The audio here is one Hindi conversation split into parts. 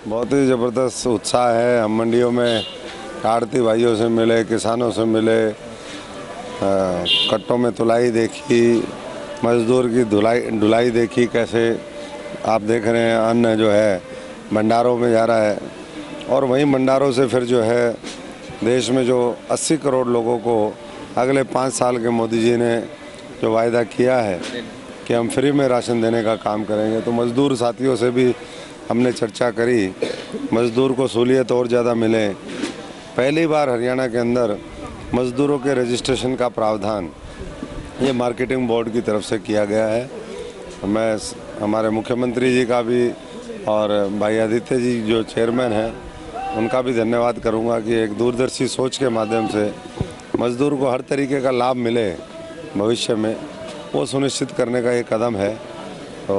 बहुत ही ज़बरदस्त उत्साह है। हम मंडियों में आड़ती भाइयों से मिले, किसानों से मिले, कट्टों में तुलाई देखी, मजदूर की ढुलाई देखी। कैसे आप देख रहे हैं अन्न जो है भंडारों में जा रहा है, और वहीं भंडारों से फिर जो है देश में जो 80 करोड़ लोगों को अगले 5 साल के मोदी जी ने जो वायदा किया है कि हम फ्री में राशन देने का काम करेंगे, तो मज़दूर साथियों से भी हमने चर्चा करी। मज़दूर को सहूलियत और ज़्यादा मिले। पहली बार हरियाणा के अंदर मज़दूरों के रजिस्ट्रेशन का प्रावधान ये मार्केटिंग बोर्ड की तरफ से किया गया है। मैं हमारे मुख्यमंत्री जी का भी और भाई आदित्य जी जो चेयरमैन हैं उनका भी धन्यवाद करूंगा कि एक दूरदर्शी सोच के माध्यम से मज़दूर को हर तरीके का लाभ मिले भविष्य में, वो सुनिश्चित करने का एक कदम है। तो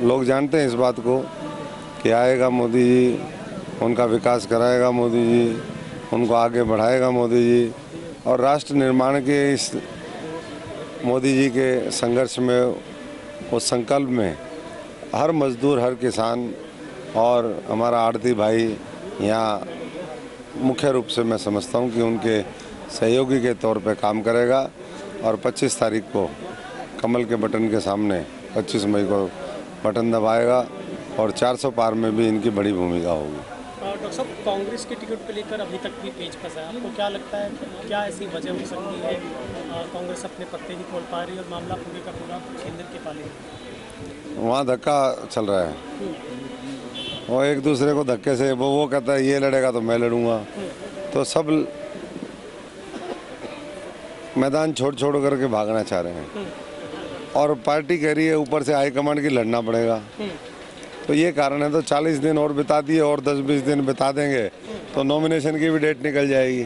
लोग जानते हैं इस बात को कि आएगा मोदी जी, उनका विकास कराएगा मोदी जी, उनको आगे बढ़ाएगा मोदी जी, और राष्ट्र निर्माण के इस मोदी जी के संघर्ष में, उस संकल्प में हर मज़दूर, हर किसान और हमारा आड़ती भाई यहाँ मुख्य रूप से मैं समझता हूँ कि उनके सहयोगी के तौर पे काम करेगा। और 25 तारीख को कमल के बटन के सामने 25 मई को बटन दबाएगा और 400 पार में भी इनकी बड़ी भूमिका होगी। डॉक्टर साहब, कांग्रेस के टिकट को लेकर अभी तक भी पेच फंसा है। आपको क्या लगता है, क्या ऐसी वजह हो सकती है कांग्रेस अपने पत्ते नहीं खोल पा रही और मामला पूरे का पूरा केंद्र के पाले? वहाँ धक्का चल रहा है, वो एक दूसरे को धक्के से, वो कहता है ये लड़ेगा तो मैं लड़ूंगा, तो सब मैदान छोड़ करके भागना चाह रहे हैं। और पार्टी कह रही है ऊपर से हाईकमांड की लड़ना पड़ेगा, तो ये कारण है। तो 40 दिन और बिता दिए और 10-20 दिन बिता देंगे तो नॉमिनेशन की भी डेट निकल जाएगी।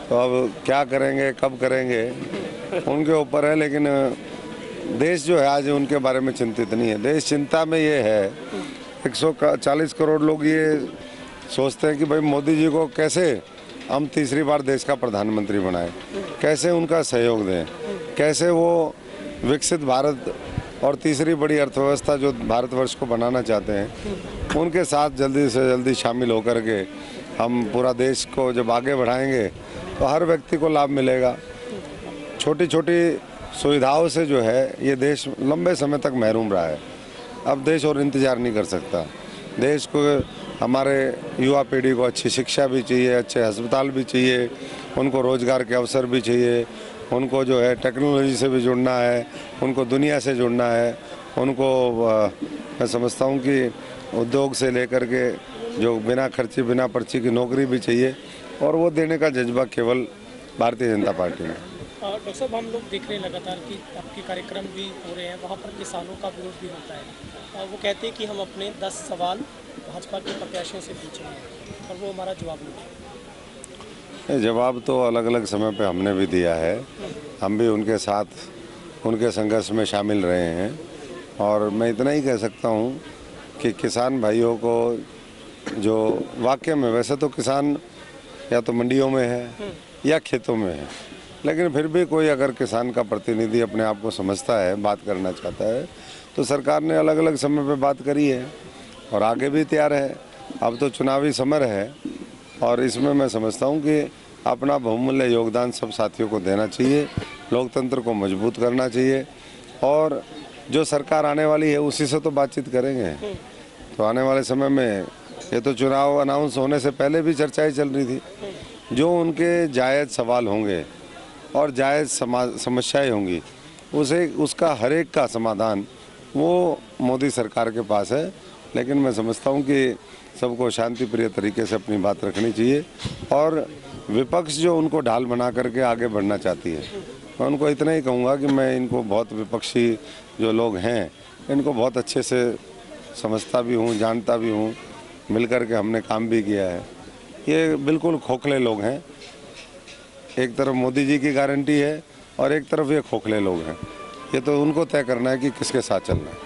तो अब क्या करेंगे, कब करेंगे, उनके ऊपर है। लेकिन देश जो है आज उनके बारे में चिंतित नहीं है। देश चिंता में ये है, 140 करोड़ लोग ये सोचते हैं कि भाई मोदी जी को कैसे हम तीसरी बार देश का प्रधानमंत्री बनाए, कैसे उनका सहयोग दें, कैसे वो विकसित भारत और तीसरी बड़ी अर्थव्यवस्था जो भारतवर्ष को बनाना चाहते हैं उनके साथ जल्दी से जल्दी शामिल होकर के हम पूरा देश को जब आगे बढ़ाएंगे तो हर व्यक्ति को लाभ मिलेगा। छोटी छोटी सुविधाओं से जो है ये देश लंबे समय तक महरूम रहा है। अब देश और इंतज़ार नहीं कर सकता। देश को, हमारे युवा पीढ़ी को अच्छी शिक्षा भी चाहिए, अच्छे अस्पताल भी चाहिए, उनको रोज़गार के अवसर भी चाहिए, उनको जो है टेक्नोलॉजी से भी जुड़ना है, उनको दुनिया से जुड़ना है, उनको मैं समझता हूँ कि उद्योग से लेकर के जो बिना खर्ची बिना पर्ची की नौकरी भी चाहिए, और वो देने का जज्बा केवल भारतीय जनता पार्टी में। डॉक्टर साहब, हम लोग देख रहे हैं लगातार कि आपके कार्यक्रम भी हो रहे हैं, वहाँ पर किसानों का विरोध भी होता है। वो कहते हैं कि हम अपने 10 सवाल भाजपा के प्रत्याशियों से पूछे हैं और वो हमारा जवाब नहीं। जवाब तो अलग अलग समय पे हमने भी दिया है, हम भी उनके साथ उनके संघर्ष में शामिल रहे हैं। और मैं इतना ही कह सकता हूँ कि किसान भाइयों को जो वाकई में, वैसे तो किसान या तो मंडियों में है या खेतों में है, लेकिन फिर भी कोई अगर किसान का प्रतिनिधि अपने आप को समझता है, बात करना चाहता है, तो सरकार ने अलग अलग समय पे बात करी है और आगे भी तैयार है। अब तो चुनावी समय है और इसमें मैं समझता हूँ कि अपना बहुमूल्य योगदान सब साथियों को देना चाहिए, लोकतंत्र को मजबूत करना चाहिए, और जो सरकार आने वाली है उसी से तो बातचीत करेंगे। तो आने वाले समय में, ये तो चुनाव अनाउंस होने से पहले भी चर्चाएं चल रही थी, जो उनके जायज़ सवाल होंगे और जायज़ समस्याएं होंगी, उसका हर एक का समाधान वो मोदी सरकार के पास है। लेकिन मैं समझता हूँ कि सबको शांति प्रिय तरीके से अपनी बात रखनी चाहिए, और विपक्ष जो उनको ढाल बना करके आगे बढ़ना चाहती है, मैं उनको इतना ही कहूँगा कि मैं इनको बहुत, विपक्षी जो लोग हैं इनको बहुत अच्छे से समझता भी हूँ, जानता भी हूँ, मिलकर के हमने काम भी किया है। ये बिल्कुल खोखले लोग हैं। एक तरफ मोदी जी की गारंटी है और एक तरफ ये खोखले लोग हैं। ये तो उनको तय करना है कि किसके साथ चलना है।